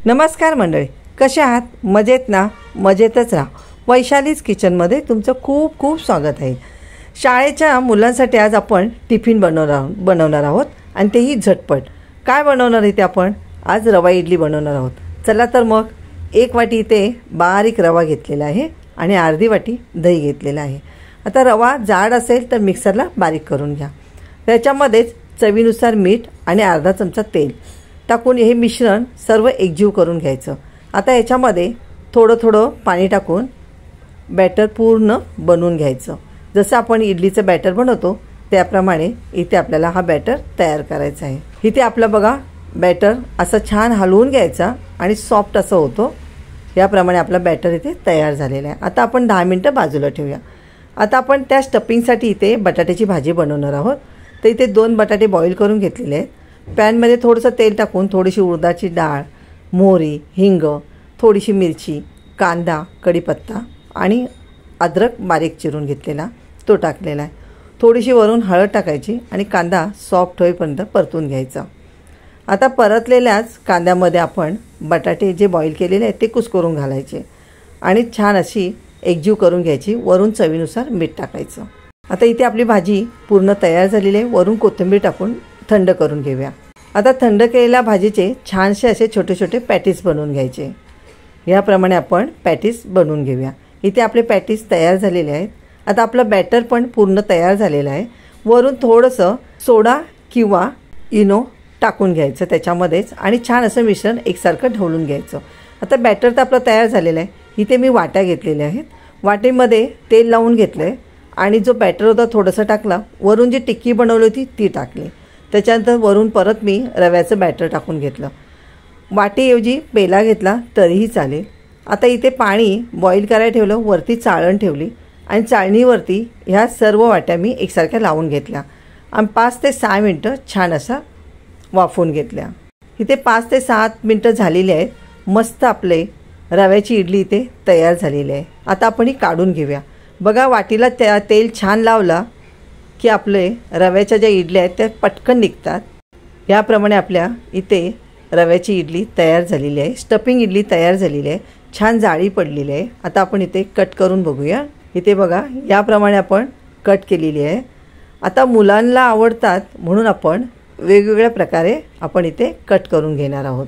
नमस्कार मंडळी, कशा आहात? मजेत ना? मजेतच राहा. वैशालीज किचनमध्ये तुमचं खूप खूप स्वागत आहे. शाळेच्या मुलांसाठी आज आपण टिफिन बनवणार आहोत आणि तेही झटपट. काय बनवणार आहे ते आपण? आज रवा इडली बनवणार आहोत. चला तर मग, 1 वाटी इथे बारीक रवा घेतलेला आहे आणि अर्धी वाटी दही घेतलेला आहे. आता रवा जाड असेल तर मिक्सरला बारीक करून घ्या. त्याच्यामध्येच चवीनुसार मीठ आणि अर्धा चमचा तेल टाकून हे मिश्रण सर्व एकजीव करून घ्यायचं. आता याच्यामध्ये थोडं थोडं पाणी टाकून बॅटर पूर्ण बनवून घ्यायचं. जसं आपण इडलीचं बॅटर बनवतो त्याप्रमाणे इथे आपल्याला हा बॅटर तयार करायचा आहे. इथे आपलं बघा बॅटर असं छान हलवून घ्यायचा आणि सॉफ्ट असं होतो. याप्रमाणे आपलं बॅटर इथे तयार झालेलं आहे. आता आपण 10 मिनिटं बाजूला ठेवूया. आता आपण त्या स्टफिंगसाठी इथे बटाट्याची भाजी बनवणार आहोत. तर इथे 2 बटाटे बॉईल करून घेतलेले आहेत. पॅनमध्ये थोडंसं तेल टाकून थोडीशी उडदाची डाळ, मोहरी, हिंग, थोडीशी मिरची, कांदा, कढीपत्ता आणि अद्रक बारीक चिरून घेतलेला तो टाकलेला आहे. थोडीशी वरून हळद टाकायची आणि कांदा सॉफ्ट होईपर्यंत परतून घ्यायचा. आता परतलेल्याच कांद्यामध्ये आपण बटाटे जे बॉईल केलेले आहेत ते कुस्करून घालायचे आणि छान अशी एकजीव करून घ्यायची. वरून चवीनुसार मीठ टाकायचं. आता इथे आपली भाजी पूर्ण तयार झालेली आहे. वरून कोथिंबीर टाकून थंड करून घेऊया. आता थंड केलेल्या भाजीचे छानसे असे छोटे छोटे पॅटीस बनवून घ्यायचे. याप्रमाणे आपण पॅटीस बनवून घेऊया. इथे आपले पॅटीस तयार झालेले आहेत. आता आपलं बॅटर पण पूर्ण तयार झालेलं आहे. वरून थोडंसं सोडा किंवा इनो टाकून घ्यायचं त्याच्यामध्येच आणि छान असं मिश्रण एकसारखं ढवळून घ्यायचं. आता बॅटर तर आपलं तयार झालेलं आहे. इथे मी वाट्या घेतलेल्या आहेत. वाटेमध्ये तेल लावून घेतलं आहे आणि जो बॅटर होता थोडंसं टाकला. वरून जी टिक्की बनवली होती ती टाकली. त्याच्यानंतर वरून परत मी रव्याचं बॅटर टाकून घेतलं. वाटीऐवजी पेला घेतला तरीही चालेल. आता इथे पाणी बॉईल करायला ठेवलं. वरती चाळण ठेवली आणि चाळणीवरती ह्या सर्व वाट्या मी एकसारख्या लावून घेतल्या आणि 5 ते 6 मिनटं छान असा वाफवून घेतल्या. इथे 5 ते 7 मिनटं झालेली आहेत. मस्त आपले रव्याची इडली इथे तयार झालेली आहे. आता आपण ही काढून घेऊया. बघा वाटीला तेल छान लावला की आपले रव्याच्या ज्या इडल्या आहेत त्या पटकन निघतात. याप्रमाणे आपल्या इथे रव्याची इडली तयार झालेली आहे. स्टफिंग इडली तयार झालेली आहे. छान जाळी पडलेली आहे. आता आपण इथे कट करून बघूया. इथे बघा याप्रमाणे आपण कट केलेली आहे. आता मुलांना आवडतात म्हणून आपण वेगवेगळ्या प्रकारे आपण इथे कट करून घेणार आहोत.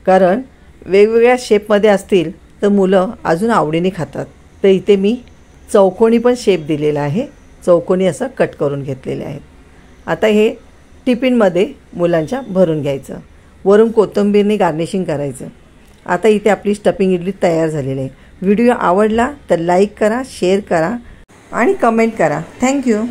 कारण वेगवेगळ्या शेपमध्ये असतील तर मुलं अजून आवडीने खातात. तर इथे मी चौकोनी पण शेप दिलेला आहे. चौकोनी असं कट करून घेतलेले आहेत. आता हे टिफिनमध्ये मुलांच्या भरून घ्यायचं. वरून कोथिंबीरने गार्निशिंग करायचं. आता इथे आपली स्टफिंग इडली तयार झालेली आहे. व्हिडिओ आवडला तर लाईक करा, शेअर करा आणि कमेंट करा. थँक्यू.